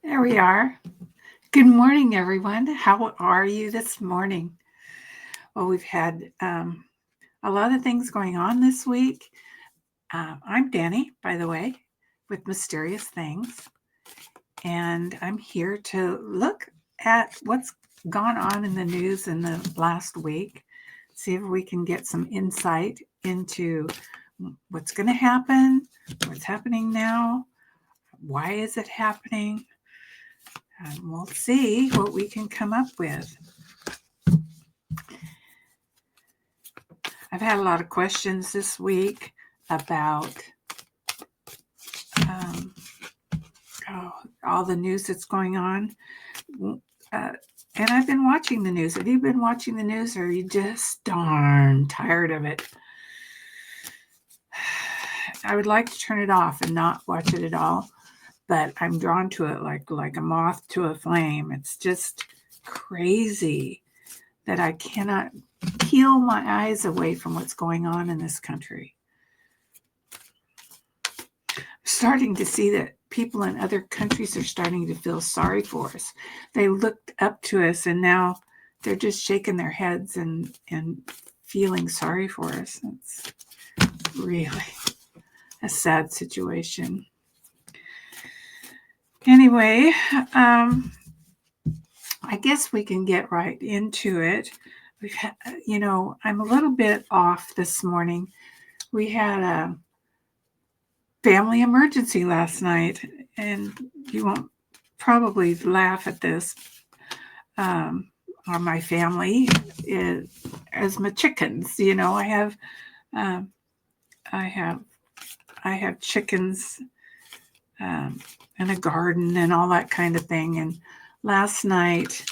There we are. Good morning, everyone. How are you this morning? Well, we've had a lot of things going on this week. I'm Danny, by the way, with Mysterious Things, and I'm here to look at what's gone on in the news in the last week, see if we can get some insight into what's going to happen, what's happening now, why is it happening, and we'll see what we can come up with. I've had a lot of questions this week about um, all the news that's going on. And I've been watching the news. Have you been watching the news, or are you just darn tired of it? I would like to turn it off and not watch it at all, but I'm drawn to it like a moth to a flame. It's just crazy that I cannot peel my eyes away from what's going on in this country. I'm starting to see that people in other countries are starting to feel sorry for us. They looked up to us and now they're just shaking their heads and feeling sorry for us. It's really a sad situation. Anyway, I guess we can get right into it. We've had, I'm a little bit off this morning. We had a family emergency last night, and you won't probably laugh at this. Or my family is as my chickens. Um, I have chickens and a garden and all that kind of thing. And last night,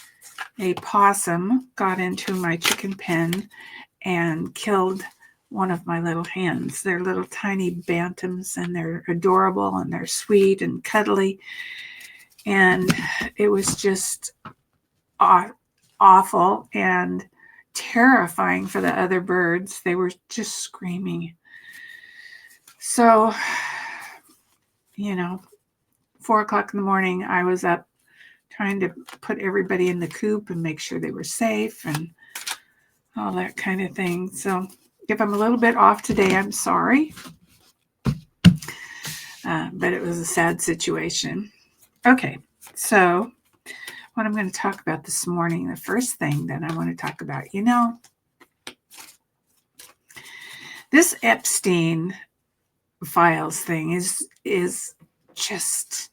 a possum got into my chicken pen and killed one of my little hens. They're little tiny bantams, and they're adorable and they're sweet and cuddly. And it was just awful and terrifying for the other birds. They were just screaming. So, 4:00 in the morning, I was up trying to put everybody in the coop and make sure they were safe and all that kind of thing. So if I'm a little bit off today, I'm sorry. But it was a sad situation. Okay, so what I'm going to talk about this morning, the first thing that I want to talk about, this Epstein files thing is just,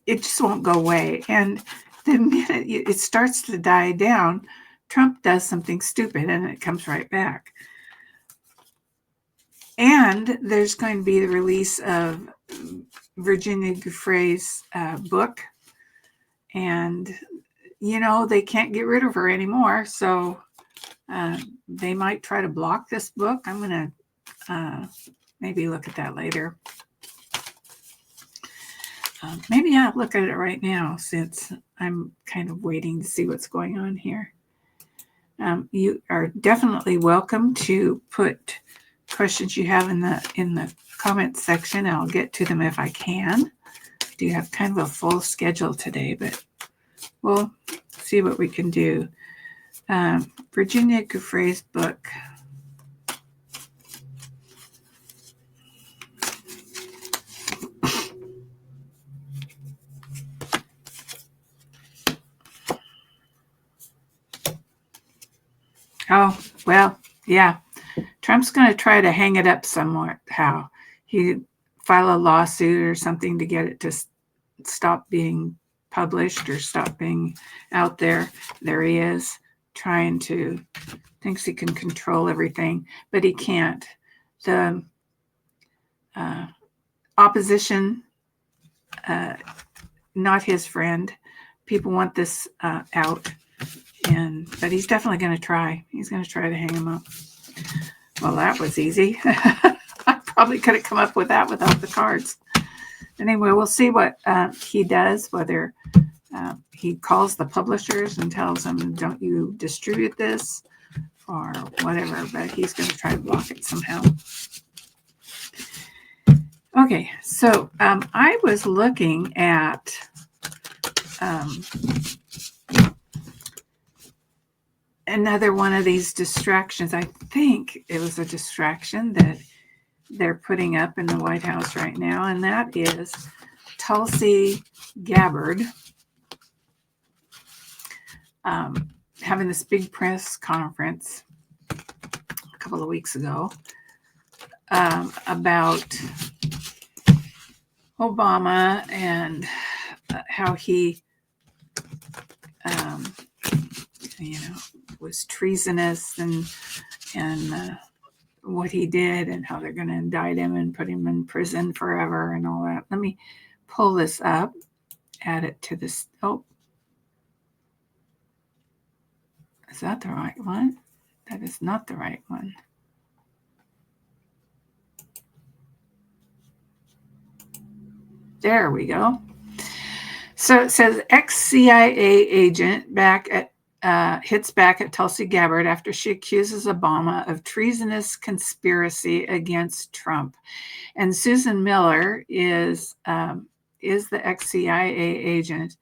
it just won't go away. And the minute it starts to die down, Trump does something stupid and it comes right back. And there's going to be the release of Virginia Giuffre's book. And, they can't get rid of her anymore. So they might try to block this book. I'm going to maybe look at that later. Maybe I'll look at it right now since I'm kind of waiting to see what's going on here. You are definitely welcome to put questions you have in the comments section. I'll get to them if I can. I do have kind of a full schedule today, but we'll see what we can do. Virginia Giuffre's book. Oh, well, yeah. Trump's going to try to hang it up somewhere. How? He file a lawsuit or something to get it to stop being published or stop being out there. There he is, thinks he can control everything, but he can't. The opposition, not his friend. People want this out. But he's definitely going to try. He's going to try to hang him up. Well, that was easy. I probably could have come up with that without the cards. Anyway, we'll see what he does, whether he calls the publishers and tells them, don't you distribute this or whatever, but he's going to try to block it somehow. Okay, so I was looking at another one of these distractions. I think it was a distraction that they're putting up in the White House right now, and that is Tulsi Gabbard having this big press conference a couple of weeks ago about Obama and how he, was treasonous and what he did and how they're going to indict him and put him in prison forever and all that. Let me pull this up, add it to this. Oh, is that the right one? That is not the right one. There we go. So it says ex-CIA agent hits back at Tulsi Gabbard after she accuses Obama of treasonous conspiracy against Trump. And Susan Miller is the ex-CIA agent,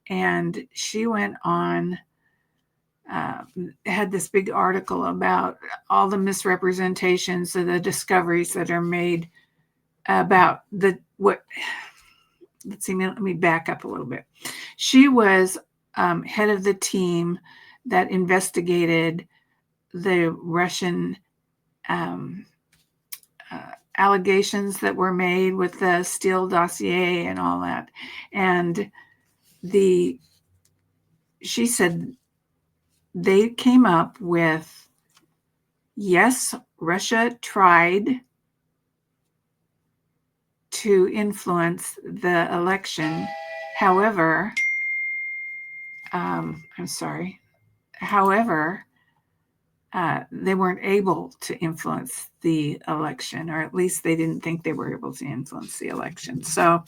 and she went on, had this big article about all the misrepresentations of the discoveries that are made about let's see, let me back up a little bit. She was head of the team that investigated the Russian allegations that were made with the Steele dossier and all that. And she said they came up with, yes, Russia tried to influence the election. However, they weren't able to influence the election, or at least they didn't think they were able to influence the election. So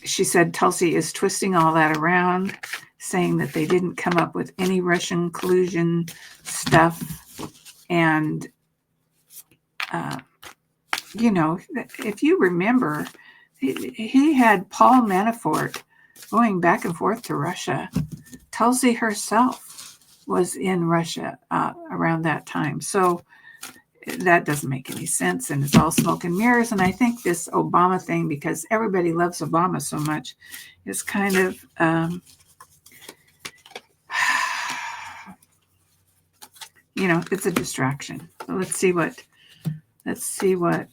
she said Tulsi is twisting all that around, saying that they didn't come up with any Russian collusion stuff. And, if you remember, he had Paul Manafort going back and forth to Russia. Tulsi herself was in Russia around that time. So that doesn't make any sense, and it's all smoke and mirrors. And I think this Obama thing, because everybody loves Obama so much, is kind of it's a distraction. So let's see what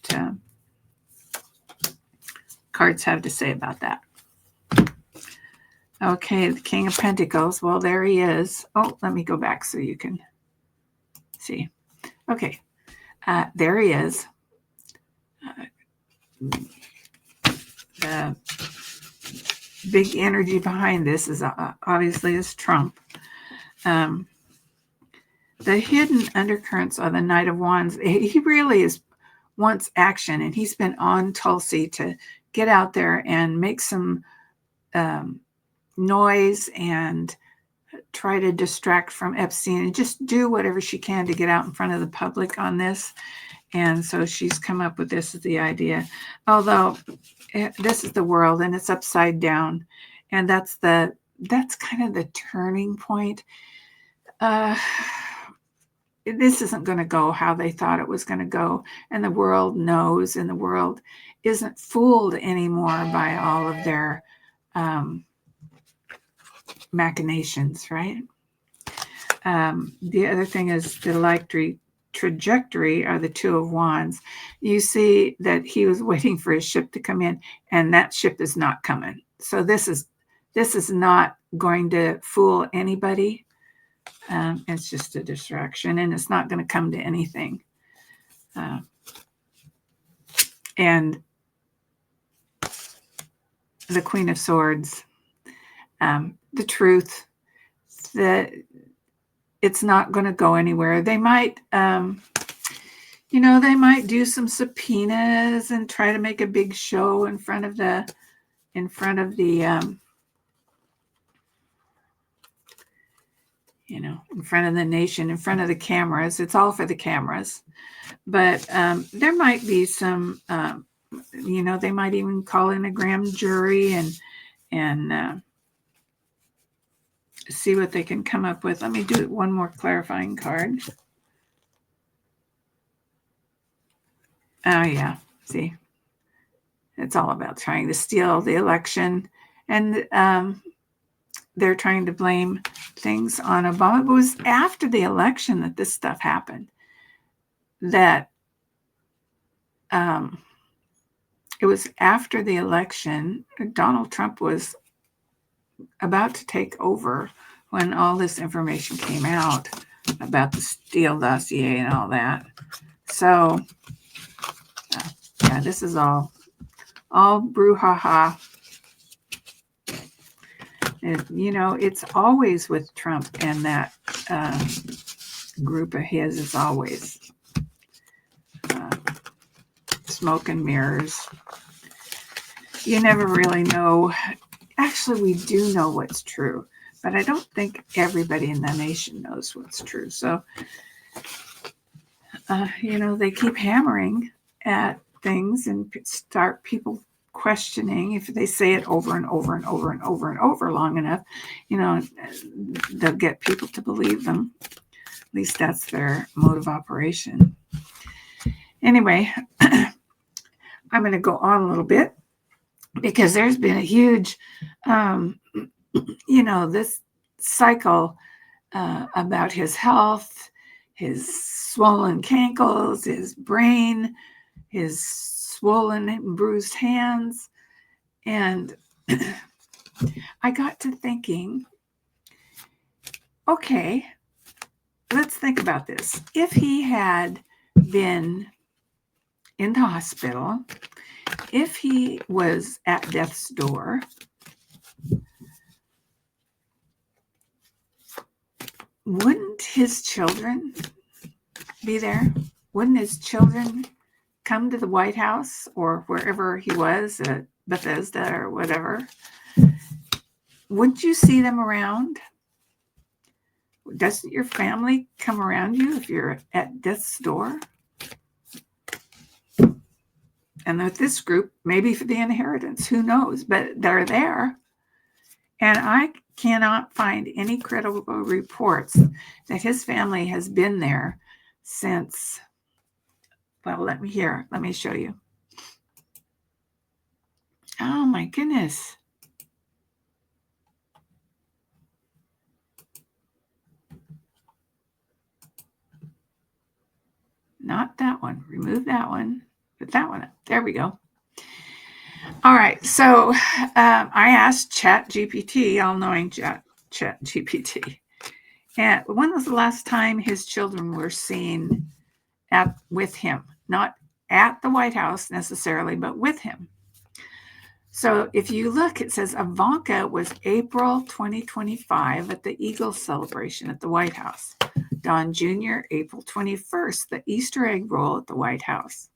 cards have to say about that. Okay, the King of Pentacles. Well, there he is. Oh, let me go back so you can see. Okay, there he is. The big energy behind this is obviously Trump. The hidden undercurrents are the Knight of Wands. He really wants action, and he's been on Tulsi to get out there and make some noise and try to distract from Epstein and just do whatever she can to get out in front of the public on this. And so she's come up with this as the idea, although this is the world and it's upside down. And that's kind of the turning point. This isn't going to go how they thought it was going to go. And the world knows, and the world isn't fooled anymore by all of their machinations, right? The other thing is the likely trajectory are the Two of Wands. You see that he was waiting for his ship to come in, and that ship is not coming. So this is not going to fool anybody. It's just a distraction, and it's not going to come to anything. And the Queen of Swords, the truth that it's not going to go anywhere. They might, they might do some subpoenas and try to make a big show in front of the in front of the nation, in front of the cameras. It's all for the cameras. But there might be some, they might even call in a grand jury and see what they can come up with. Let me do one more clarifying card. Oh, yeah. See, it's all about trying to steal the election. And they're trying to blame things on Obama. It was after the election that this stuff happened. It was after the election. Donald Trump was about to take over when all this information came out about the Steele dossier and all that. So, yeah, this is all brouhaha. It's always with Trump and that group of his is always smoke and mirrors. You never really know. Actually, we do know what's true, but I don't think everybody in the nation knows what's true. So, they keep hammering at things and start people questioning. If they say it over and over and over and over and over long enough, they'll get people to believe them. At least that's their mode of operation. Anyway, I'm going to go on a little bit because there's been a huge, this cycle about his health, his swollen cankles, his brain, his swollen and bruised hands. And I got to thinking, okay, let's think about this. If he had been in the hospital, if he was at death's door, wouldn't his children be there? Wouldn't his children come to the White House or wherever he was, at Bethesda or whatever? Wouldn't you see them around? Doesn't your family come around you if you're at death's door? And with this group, maybe for the inheritance, who knows? But they're there. And I cannot find any credible reports that his family has been there since, well, let me show you. Oh my goodness. Not that one. Remove that one. Put that one up. There we go. All right. So I asked ChatGPT, all-knowing ChatGPT, and when was the last time his children were seen with him? Not at the White House necessarily, but with him. So if you look, it says Ivanka was April 2025 at the Eagles celebration at the White House. Don Jr., April 21st, the Easter egg roll at the White House.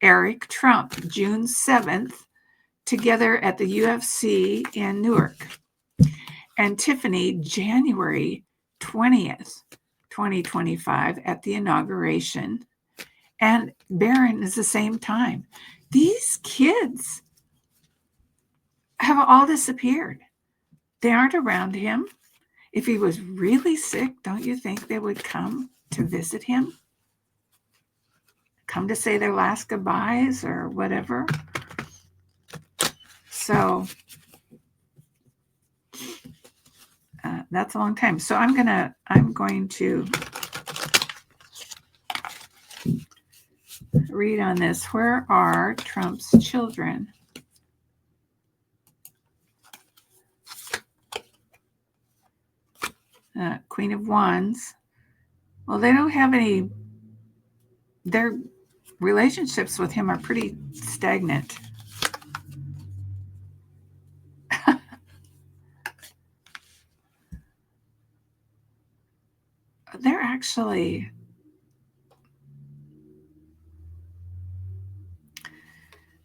Eric Trump, June 7th, together at the UFC in Newark. And Tiffany, January 20th, 2025, at the inauguration. And Barron is the same time. These kids have all disappeared. They aren't around him. If he was really sick, don't you think they would come to visit him? Come to say their last goodbyes or whatever. So that's a long time. So I'm going to read on this. Where are Trump's children? Queen of Wands. Well, they don't have any. Their relationships with him are pretty stagnant.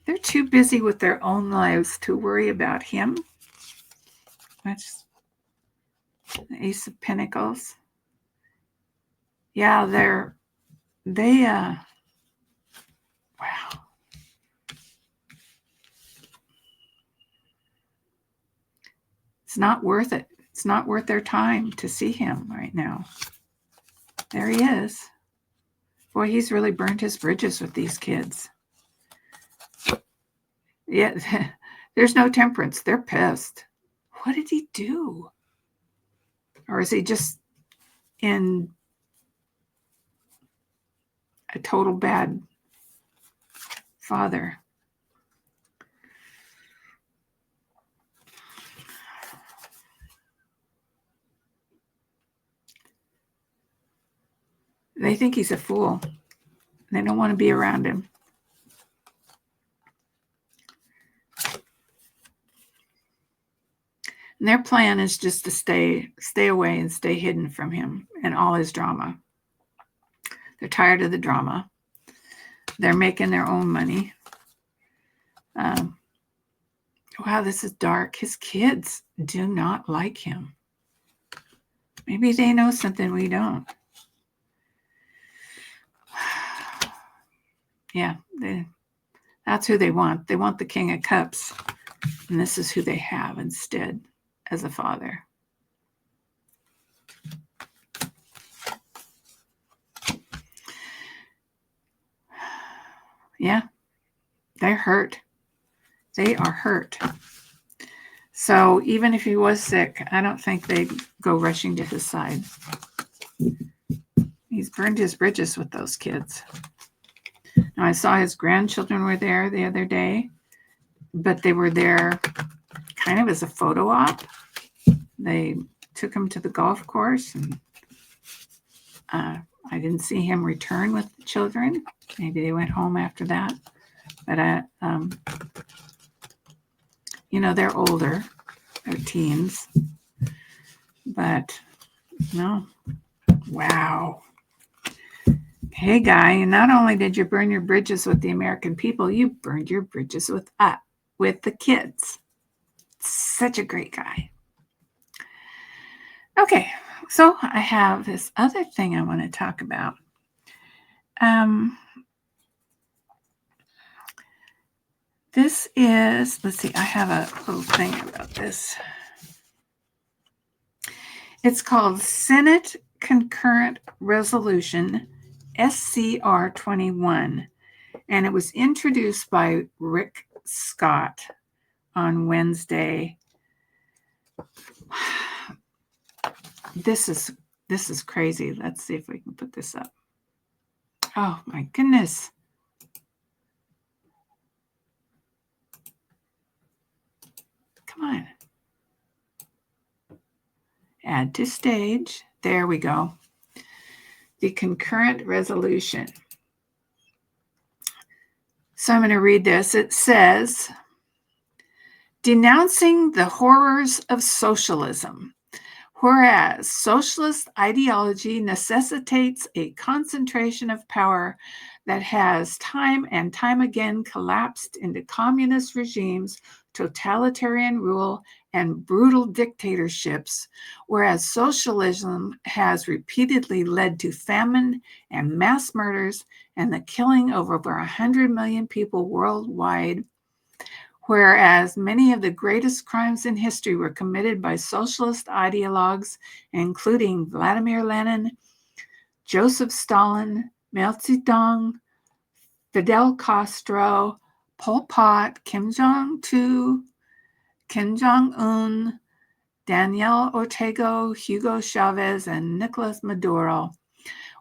They're too busy with their own lives to worry about him. Ace of Pentacles. Yeah, wow. It's not worth it. It's not worth their time to see him right now. There he is. Boy, he's really burned his bridges with these kids. Yeah, there's no temperance. They're pissed. What did he do? Or is he just in a total bad father? They think he's a fool. They don't want to be around him. And their plan is just to stay away and stay hidden from him and all his drama. They're tired of the drama. They're making their own money. Wow, this is dark. His kids do not like him. Maybe they know something we don't. Yeah, that's who they want. They want the King of Cups. And this is who they have instead as a father. Yeah, they're hurt. They are hurt. So even if he was sick, I don't think they'd go rushing to his side. He's burned his bridges with those kids. Now, I saw his grandchildren were there the other day, but they were there kind of as a photo op. They took him to the golf course, and I didn't see him return with the children. Maybe they went home after that. But, they're older. They're teens. But, no. Wow. Hey, guy, not only did you burn your bridges with the American people, you burned your bridges with the kids. Such a great guy. Okay, so I have this other thing I want to talk about. This is, let's see, I have a little thing about this. It's called Senate Concurrent Resolution SCR 21, and it was introduced by Rick Scott on Wednesday. This is crazy. Let's see if we can put this up. Oh my goodness. Come on. Add to stage. There we go. The concurrent resolution. So I'm going to read this. It says, denouncing the horrors of socialism. Whereas socialist ideology necessitates a concentration of power that has time and time again collapsed into communist regimes, totalitarian rule, and brutal dictatorships, whereas socialism has repeatedly led to famine and mass murders and the killing of over 100 million people worldwide, whereas many of the greatest crimes in history were committed by socialist ideologues, including Vladimir Lenin, Joseph Stalin, Mao Zedong, Fidel Castro, Pol Pot, Kim Jong-un, Daniel Ortega, Hugo Chavez, and Nicolas Maduro,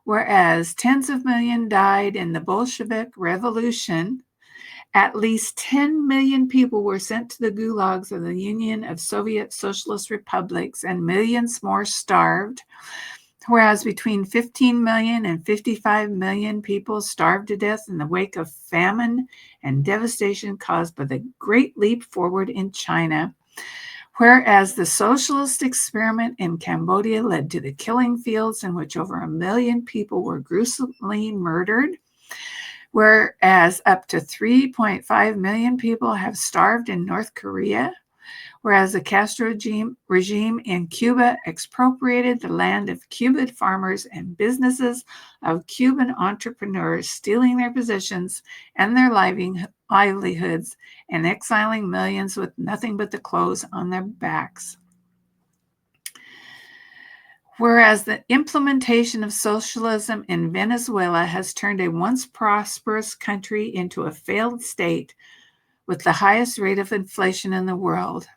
whereas tens of millions died in the Bolshevik Revolution. At least 10 million people were sent to the gulags of the Union of Soviet Socialist Republics, and millions more starved, whereas between 15 million and 55 million people starved to death in the wake of famine and devastation caused by the Great Leap Forward in China, whereas the socialist experiment in Cambodia led to the killing fields in which over 1 million people were gruesomely murdered, whereas up to 3.5 million people have starved in North Korea, Whereas the Castro regime in Cuba expropriated the land of Cuban farmers and businesses of Cuban entrepreneurs, stealing their positions and their livelihoods and exiling millions with nothing but the clothes on their backs. Whereas the implementation of socialism in Venezuela has turned a once prosperous country into a failed state with the highest rate of inflation in the world.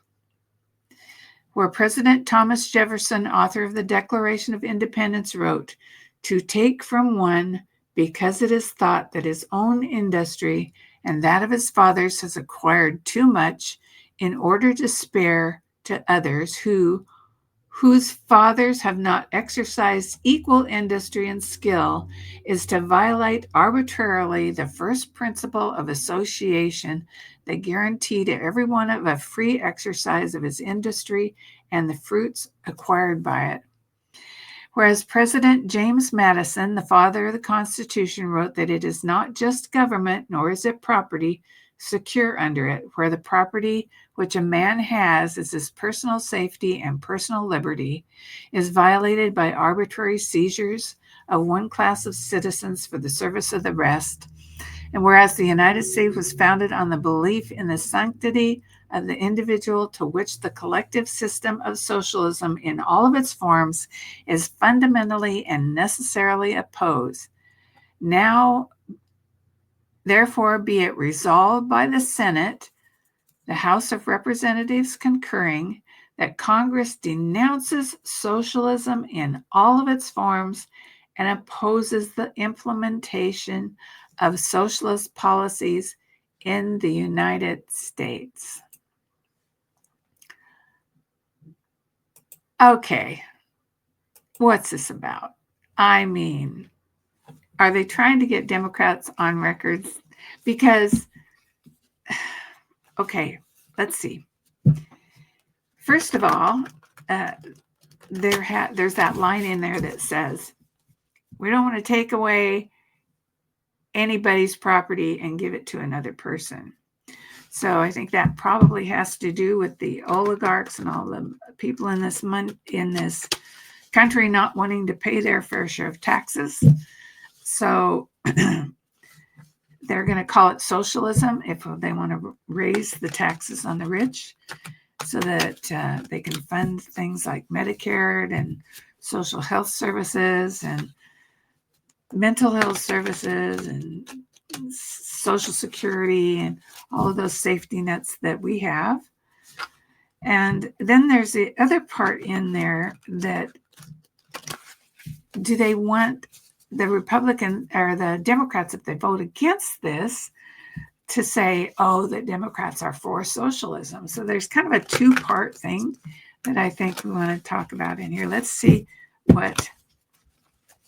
Where President Thomas Jefferson, author of the Declaration of Independence, wrote, "To take from one because it is thought that his own industry and that of his fathers has acquired too much in order to spare to others whose fathers have not exercised equal industry and skill is to violate arbitrarily the first principle of association, the guarantee to everyone of a free exercise of his industry and the fruits acquired by it." Whereas President James Madison, the father of the Constitution, wrote that it is not just government, nor is it property secure under it, where the property which a man has is his personal safety and personal liberty, is violated by arbitrary seizures of one class of citizens for the service of the rest. And whereas the United States was founded on the belief in the sanctity of the individual, to which the collective system of socialism in all of its forms is fundamentally and necessarily opposed, now therefore be it resolved by the Senate, the House of Representatives concurring, that Congress denounces socialism in all of its forms and opposes the implementation of socialist policies in the United States. Okay, what's this about? I mean, are they trying to get Democrats on records? Because, okay, let's see. First of all, there's that line in there that says, we don't want to take away anybody's property and give it to another person. So I think that probably has to do with the oligarchs and all the people in this country not wanting to pay their fair share of taxes. So they're going to call it socialism if they want to raise the taxes on the rich so that they can fund things like Medicare and social health services and mental health services and Social Security and all of those safety nets that we have. And then there's the other part in there that, do they want the Republican or the Democrats, if they vote against this, to say, oh, the Democrats are for socialism? So there's kind of a two-part thing that I think we want to talk about in here. Let's see what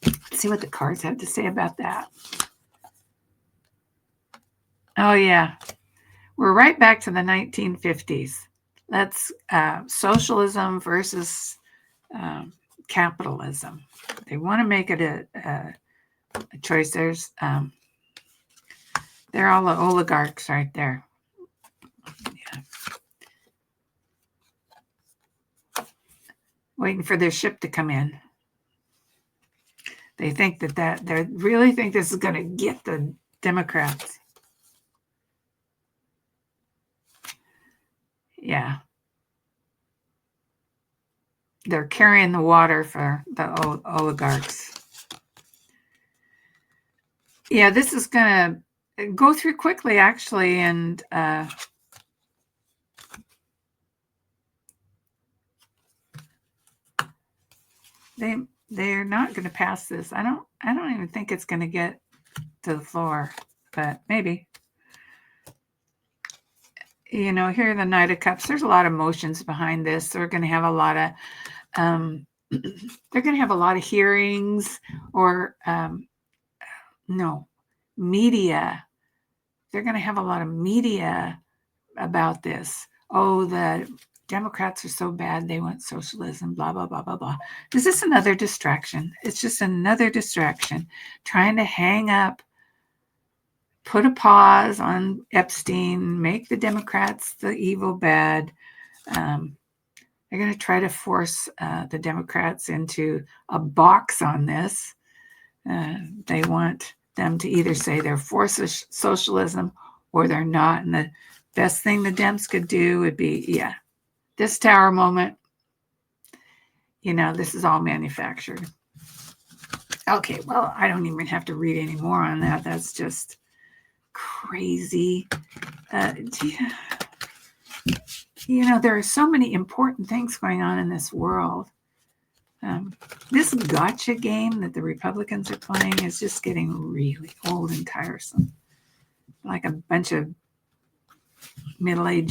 the cards have to say about that. Oh, yeah. We're right back to the 1950s. That's socialism versus capitalism. They want to make it a choice. There's they're all the oligarchs right there. Yeah. Waiting for their ship to come in. They think they really think this is going to get the Democrats. Yeah. They're carrying the water for the oligarchs. Yeah, this is going to go through quickly, actually, and they're not going to pass this. I don't even think it's going to get to the floor, but maybe. You know, here are the Knight of Cups. There's a lot of emotions behind this. They're going to have a lot of they're going to have a lot of hearings or media. They're going to have a lot of media about this. Oh, the Democrats are so bad. They want socialism, blah, blah, blah, blah, blah. Is this another distraction? It's just another distraction, trying to hang up, put a pause on Epstein, make the Democrats the evil bad, They're going to try to force the Democrats into a box on this. They want them to either say they're for socialism or they're not. And the best thing the Dems could do would be, this tower moment, this is all manufactured. Okay, well, I don't even have to read any more on that. That's just crazy. There are so many important things going on in this world. This gotcha game that the Republicans are playing is just getting really old and tiresome. Like a bunch of middle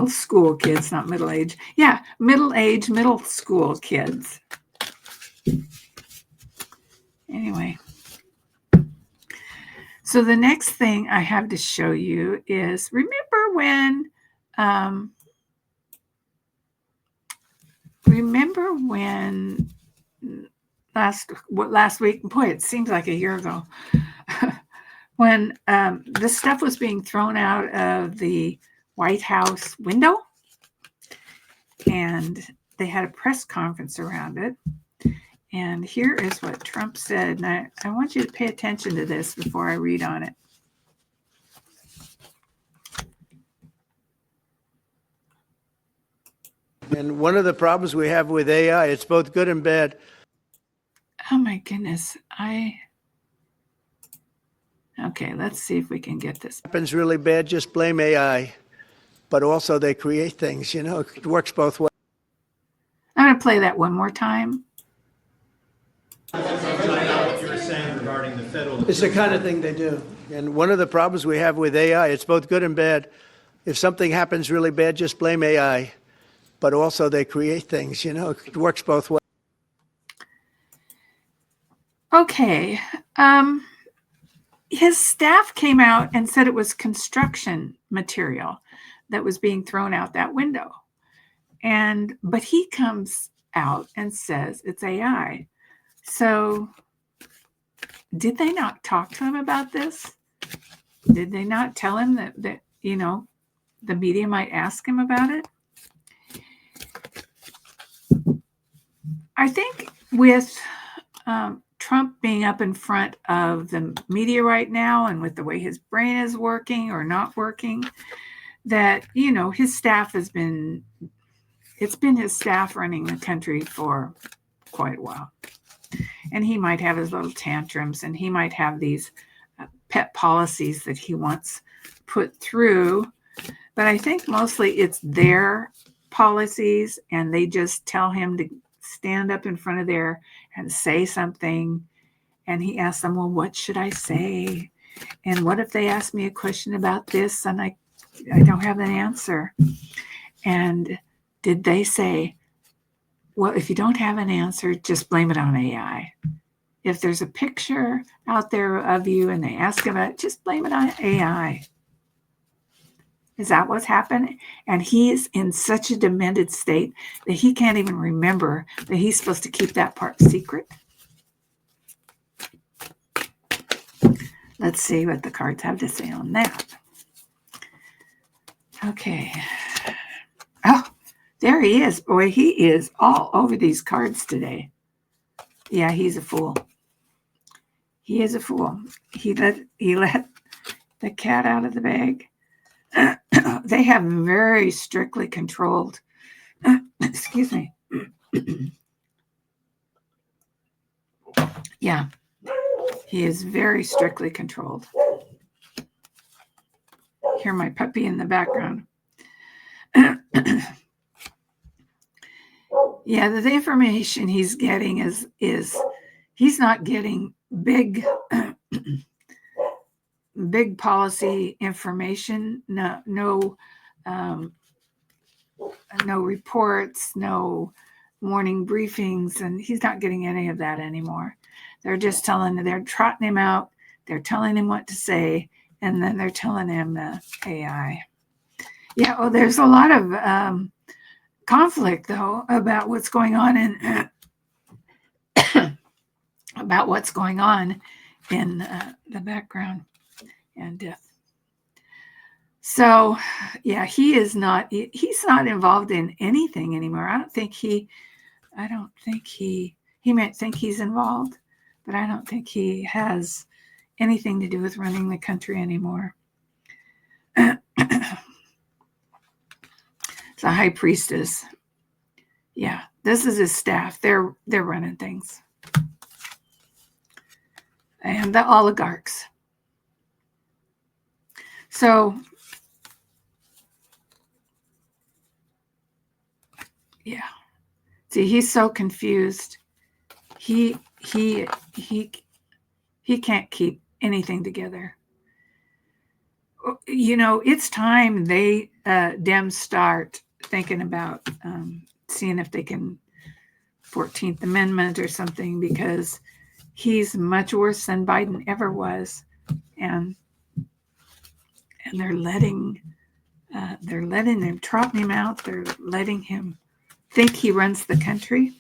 school kids, not middle-aged. Yeah, middle-aged, middle school kids. Anyway. So the next thing I have to show you is, remember when last week, boy, it seems like a year ago, when this stuff was being thrown out of the White House window, and they had a press conference around it. And here is what Trump said. And I want you to pay attention to this before I read on it. And one of the problems we have with AI, it's both good and bad. Oh my goodness. Okay, let's see if we can get this. Happens really bad, just blame AI. But also they create things, it works both ways. I'm going to play that one more time. What you were saying regarding the federal. It's the kind of thing they do. And one of the problems we have with AI, it's both good and bad. If something happens really bad, just blame AI. But also they create things, it works both ways. Okay. His staff came out and said it was construction material that was being thrown out that window. But he comes out and says it's AI. So did they not talk to him about this? Did they not tell him that the media might ask him about it? I think with Trump being up in front of the media right now, and with the way his brain is working or not working, that, his staff it's been his staff running the country for quite a while. And he might have his little tantrums, and he might have these pet policies that he wants put through. But I think mostly it's their policies, and they just tell him to stand up in front of there and say something. And he asks them, well, what should I say? And what if they ask me a question about this and I don't have an answer? And did they say, well, if you don't have an answer, just blame it on AI. If there's a picture out there of you and they ask about it, just blame it on AI. Is that what's happened? And he's in such a demented state that he can't even remember that he's supposed to keep that part secret. Let's see what the cards have to say on that. Okay. Oh, there he is. Boy, he is all over these cards today. Yeah, he's a fool. He is a fool. He let the cat out of the bag. They have very strictly controlled. Excuse me. Yeah, he is very strictly controlled. Hear my puppy in the background. Yeah, the information he's getting is he's not getting big policy information. No reports, no morning briefings, and he's not getting any of that anymore. They're just they're trotting him out. They're telling him what to say, and then they're telling him AI. Yeah, well, there's a lot of conflict, though, about what's going on in the background. And So, yeah, he's not involved in anything anymore. I don't think he might think he's involved, but I don't think he has anything to do with running the country anymore. It's a high priestess. Yeah, this is his staff. They're running things. And the oligarchs. So, yeah. See, he's so confused. He can't keep anything together. You know, it's time they Dems start thinking about seeing if they can 14th Amendment or something, because he's much worse than Biden ever was, and they're letting him trot him out. They're letting him think he runs the country.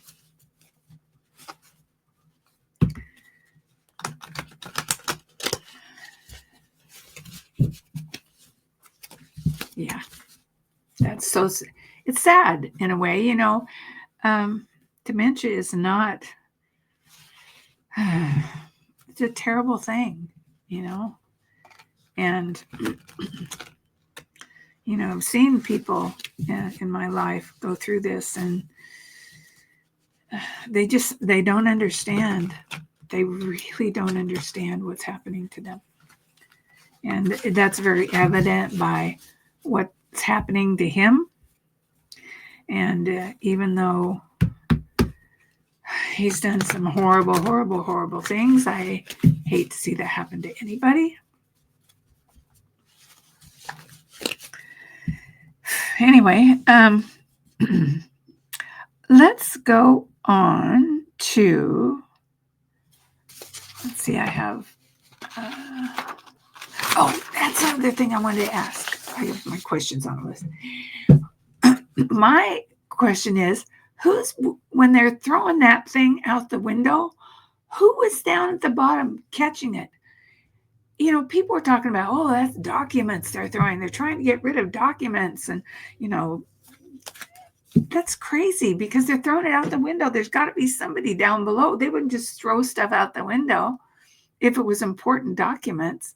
Yeah, that's so. It's sad in a way, you know. Dementia is not. It's a terrible thing, you know, and you know, I've seen people in my life go through this, and they don't understand. They really don't understand what's happening to them, and that's very evident by what's happening to him. And even though he's done some horrible things, I hate to see that happen to anybody. Anyway, let's go on to, let's see, I have, that's another thing I wanted to ask. I have my questions on the list. My question is, when they're throwing that thing out the window, who was down at the bottom catching it? You know, people were talking about, oh, that's documents they're throwing. They're trying to get rid of documents. And, you know, that's crazy because they're throwing it out the window. There's got to be somebody down below. They wouldn't just throw stuff out the window if it was important documents.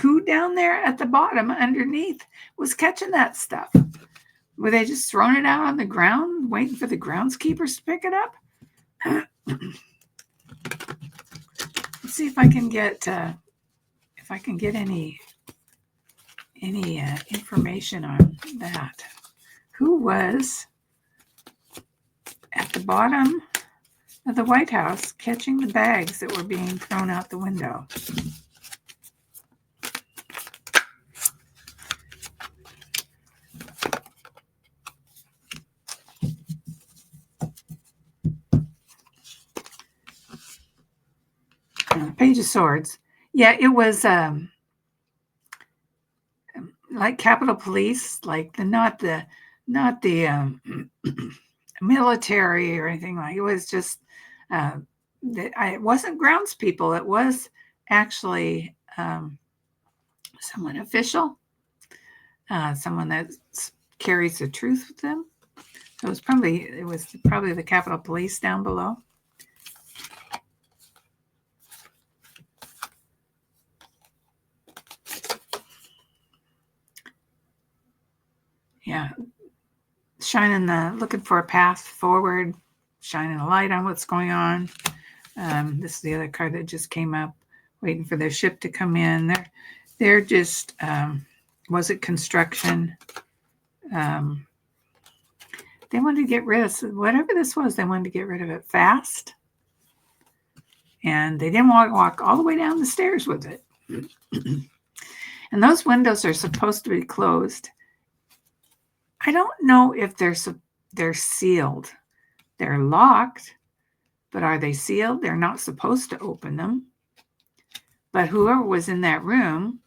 Who down there at the bottom underneath was catching that stuff? Were they just throwing it out on the ground, waiting for the groundskeepers to pick it up? Let's see if I can get any information on that. Who was at the bottom of the White House catching the bags that were being thrown out the window? Page of Swords. Yeah, it was like Capitol Police, like not the military or anything like. It was just it wasn't groundspeople. It was actually someone official, someone that carries the truth with them. So it was probably the Capitol Police down below. Yeah, looking for a path forward, shining a light on what's going on. This is the other card that just came up, waiting for their ship to come in. They're just, was it construction? They wanted to get rid of whatever this was. They wanted to get rid of it fast. And they didn't want to walk all the way down the stairs with it. And those windows are supposed to be closed. I don't know if they're sealed. They're locked, but are they sealed? They're not supposed to open them. But whoever was in that room,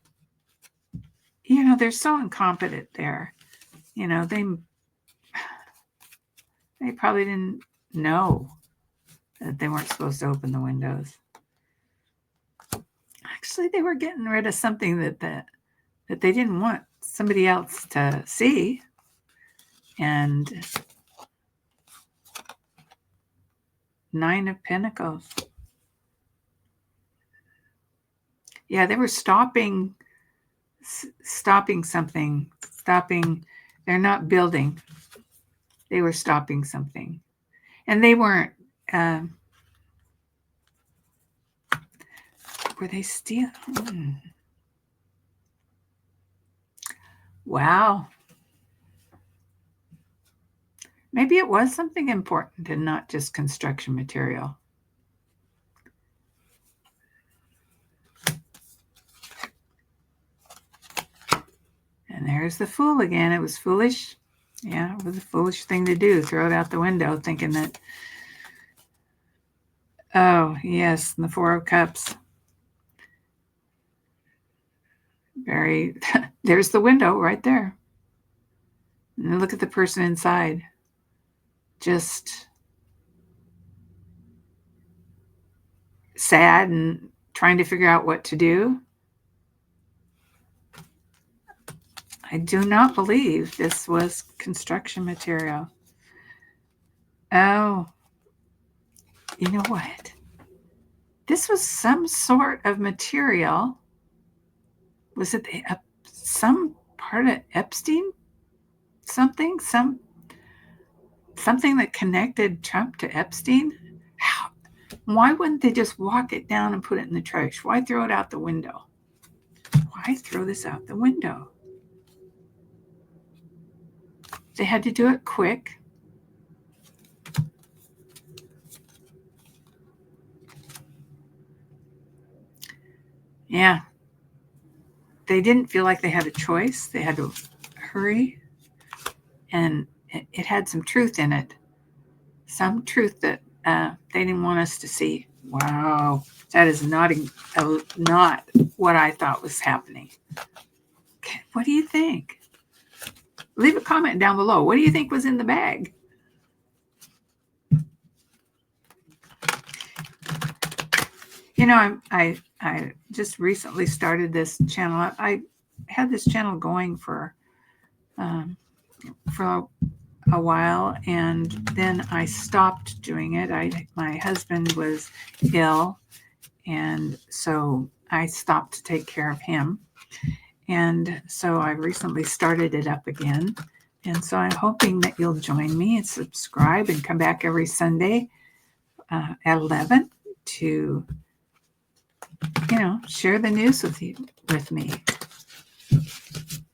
you know, they're so incompetent there. You know, they probably didn't know that they weren't supposed to open the windows. Actually, they were getting rid of something that that they didn't want somebody else to see. And 9 of Pentacles. Yeah, they were stopping something. They're not building. They were stopping something. And they weren't, were they stealing? Wow. Maybe it was something important and not just construction material. And there's the Fool again. It was foolish. Yeah, it was a foolish thing to do. Throw it out the window thinking that, oh, yes, and the 4 of Cups. There's the window right there. And look at the person inside. Just sad and trying to figure out what to do. I do not believe this was construction material. Oh, you know what? This was some sort of material. Was it some part of Epstein? Something that connected Trump to Epstein? How? Why wouldn't they just walk it down and put it in the trash? Why throw it out the window? Why throw this out the window? They had to do it quick. Yeah. They didn't feel like they had a choice. They had to hurry. And it had some truth in it. Some truth that they didn't want us to see. Wow. That is not what I thought was happening. Okay, what do you think? Leave a comment down below. What do you think was in the bag? You know, I just recently started this channel. I had this channel going for a while, and then I stopped doing it. My husband was ill, and so I stopped to take care of him. And so I recently started it up again. And so I'm hoping that you'll join me and subscribe and come back every Sunday at 11 to, share the news with me.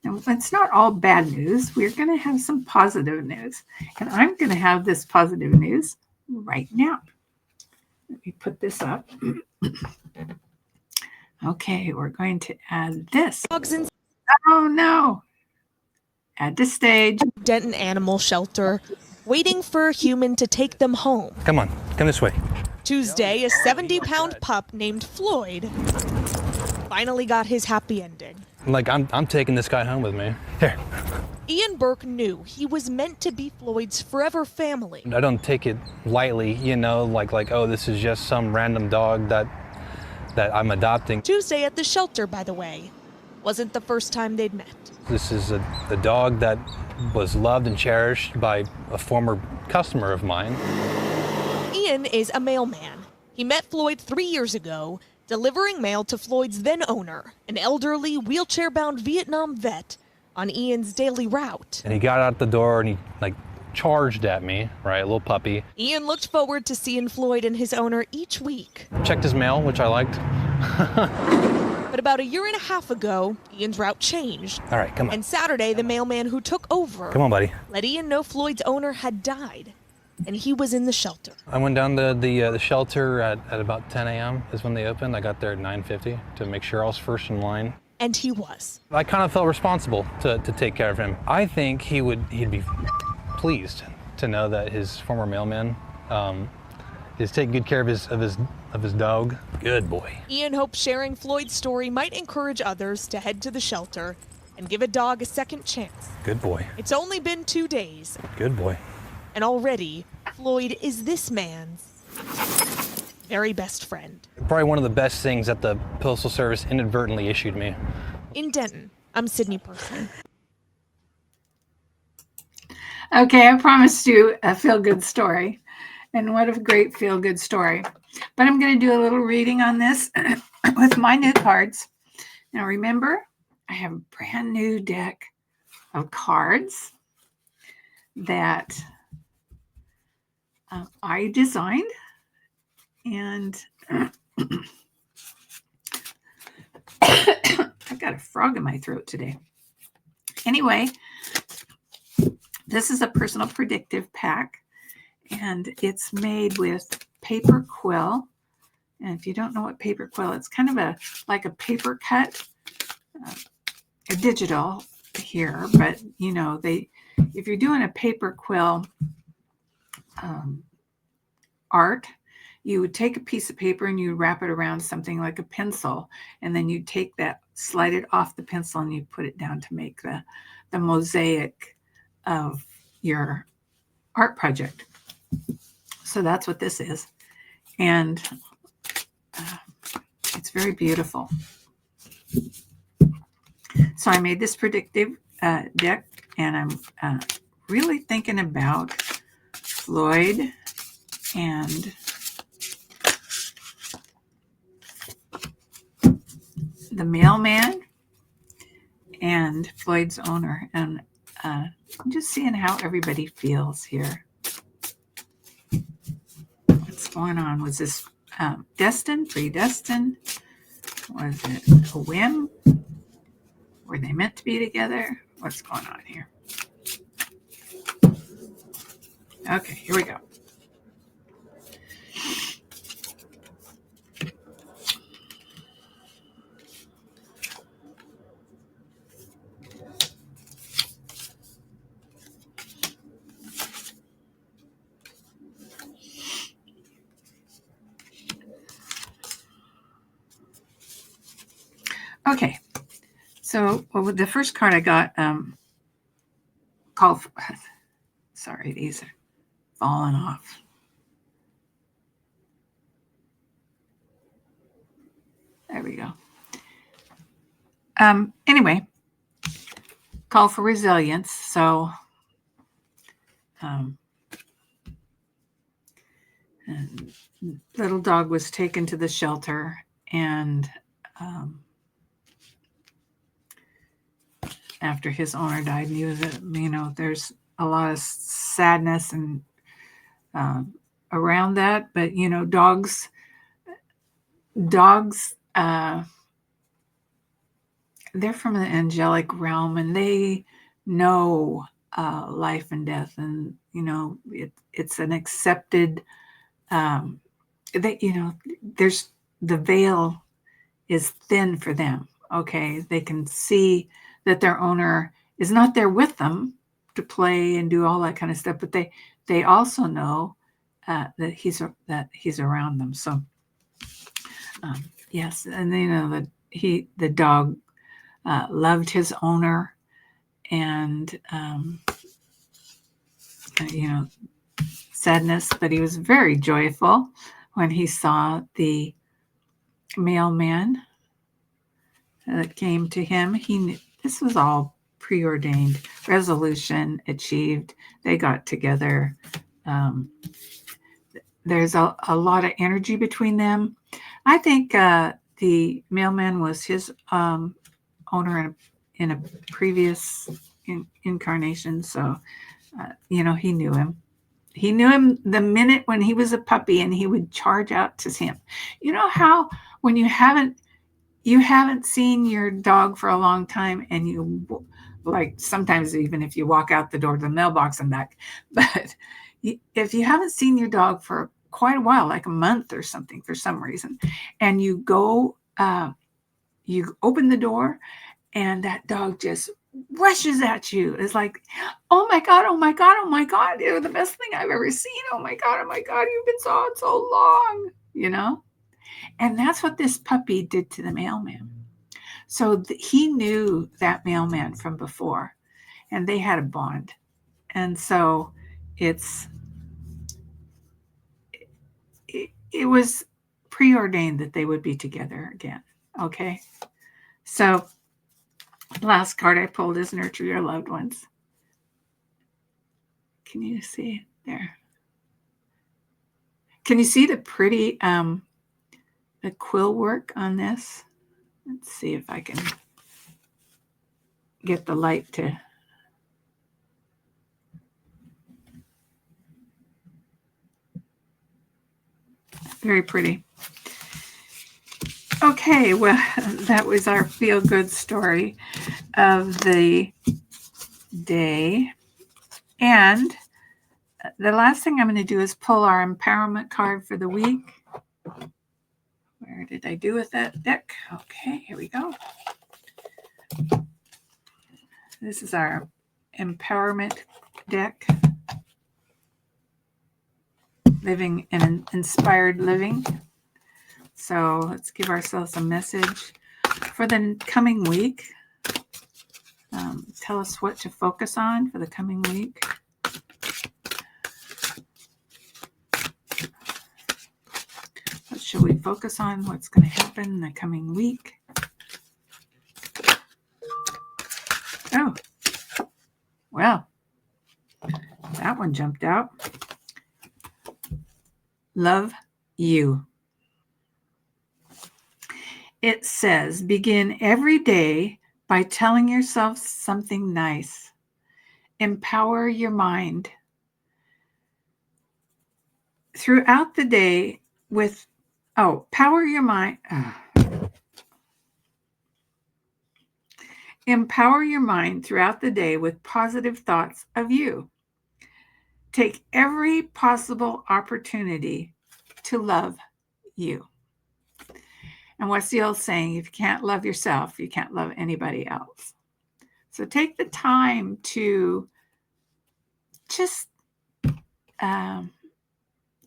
And it's not all bad news. We're going to have some positive news. And I'm going to have this positive news right now. Let me put this up. Okay, we're going to add this. Oh, no. Add to stage. Denton Animal Shelter, waiting for a human to take them home. Come on, come this way. Tuesday, a 70-pound pup named Floyd finally got his happy ending. I'm taking this guy home with me. Here. Ian Burke knew he was meant to be Floyd's forever family. I don't take it lightly, oh, this is just some random dog that I'm adopting. Tuesday at the shelter, by the way, wasn't the first time they'd met. This is a dog that was loved and cherished by a former customer of mine. Ian is a mailman. He met Floyd 3 years ago, delivering mail to Floyd's then owner, an elderly, wheelchair-bound Vietnam vet, on Ian's daily route. And he got out the door and he charged at me, right, a little puppy. Ian looked forward to seeing Floyd and his owner each week. Checked his mail, which I liked. But about a year and a half ago, Ian's route changed. All right, come on. And Saturday, the mailman who took over Come on, buddy. let Ian know Floyd's owner had died, and he was in the shelter. I went down to the shelter at about 10 a.m. is when they opened. I got there at 9:50 to make sure I was first in line. And he was. I kind of felt responsible to take care of him. I think he'd be pleased to know that his former mailman is taking good care of his dog. Good boy. Ian hopes sharing Floyd's story might encourage others to head to the shelter and give a dog a second chance. Good boy. It's only been 2 days, Good boy. and already Floyd is this man's very best friend. Probably one of the best things that the Postal Service inadvertently issued me. In Denton, I'm Sydney Person. Okay, I promised you a feel-good story. And what a great feel-good story. But I'm going to do a little reading on this with my new cards. Now remember, I have a brand new deck of cards that I designed. And I've got a frog in my throat today. Anyway, this is a personal predictive pack, and it's made with paper quill. And if you don't know what paper quill, it's kind of like a paper cut, a digital here, but if you're doing a paper quill art, you would take a piece of paper and you wrap it around something like a pencil, and then you take that, slide it off the pencil, and you put it down to make the mosaic of your art project. So that's what this is, and it's very beautiful. So I made this predictive deck, and I'm really thinking about Floyd and the mailman and Floyd's owner, and I'm just seeing how everybody feels here. What's going on? Was this destined, predestined? Was it a whim? Were they meant to be together? What's going on here? Okay, here we go. Okay, so with the first card I got, called for, sorry, these are falling off. There we go. Anyway, call for resilience. So, and little dog was taken to the shelter, and after his owner died, knew that there's a lot of sadness and around that. But dogs. They're from the angelic realm, and they know life and death, and it's an accepted. There's the veil is thin for them. Okay, they can see that their owner is not there with them to play and do all that kind of stuff, but they also know that he's around them. So yes, and they know that the dog loved his owner, and sadness, but he was very joyful when he saw the mailman that came to him. He knew this was all preordained, resolution achieved. They got together. There's a lot of energy between them. I think the mailman was his owner in a previous incarnation. So, he knew him. He knew him the minute when he was a puppy, and he would charge out to him. You know how when you haven't seen your dog for a long time, and you, like, sometimes even if you walk out the door to the mailbox and back, but if you haven't seen your dog for quite a while, like a month or something, for some reason, and you go, you open the door, and that dog just rushes at you. It's like, oh my God, oh my God, oh my God, you're the best thing I've ever seen. Oh my God, you've been so long, And that's what this puppy did to the mailman. So he knew that mailman from before, and they had a bond. And so it was preordained that they would be together again. Okay. So The last card I pulled is Nurture Your Loved Ones. Can you see there? Can you see the pretty the quill work on this? Let's see if I can get the light to. Very pretty. Okay, well, that was our feel-good story of the day. And the last thing I'm going to do is pull our empowerment card for the week. Where did I do with that deck? Okay, here we go. This is our empowerment deck. Living an inspired living. So let's give ourselves a message for the coming week. Tell us what to focus on for the coming week. What should we focus on? What's going to happen in the coming week? Oh, well, that one jumped out. Love you. It says, begin every day by telling yourself something nice. Empower your mind. Throughout the day with, power your mind. Empower your mind throughout the day with positive thoughts of you. Take every possible opportunity to love you. And what's the old saying? If you can't love yourself, you can't love anybody else. So take the time to just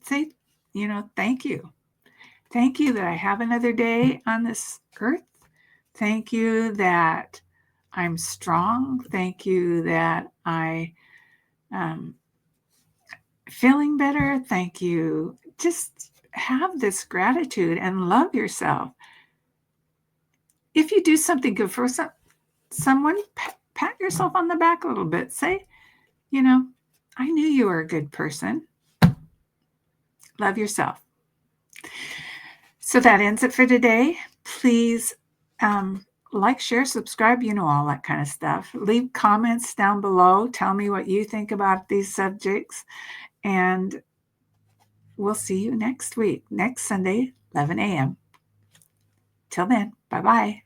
say, thank you. Thank you that I have another day on this earth. Thank you that I'm strong. Thank you that I feeling better. Thank you. Just have this gratitude and love yourself. If you do something good for someone, pat yourself on the back a little bit. Say, I knew you were a good person. Love yourself. So that ends it for today. Please like, share, subscribe, all that kind of stuff. Leave comments down below. Tell me what you think about these subjects. And we'll see you next week, next Sunday, 11 a.m. Till then, bye-bye.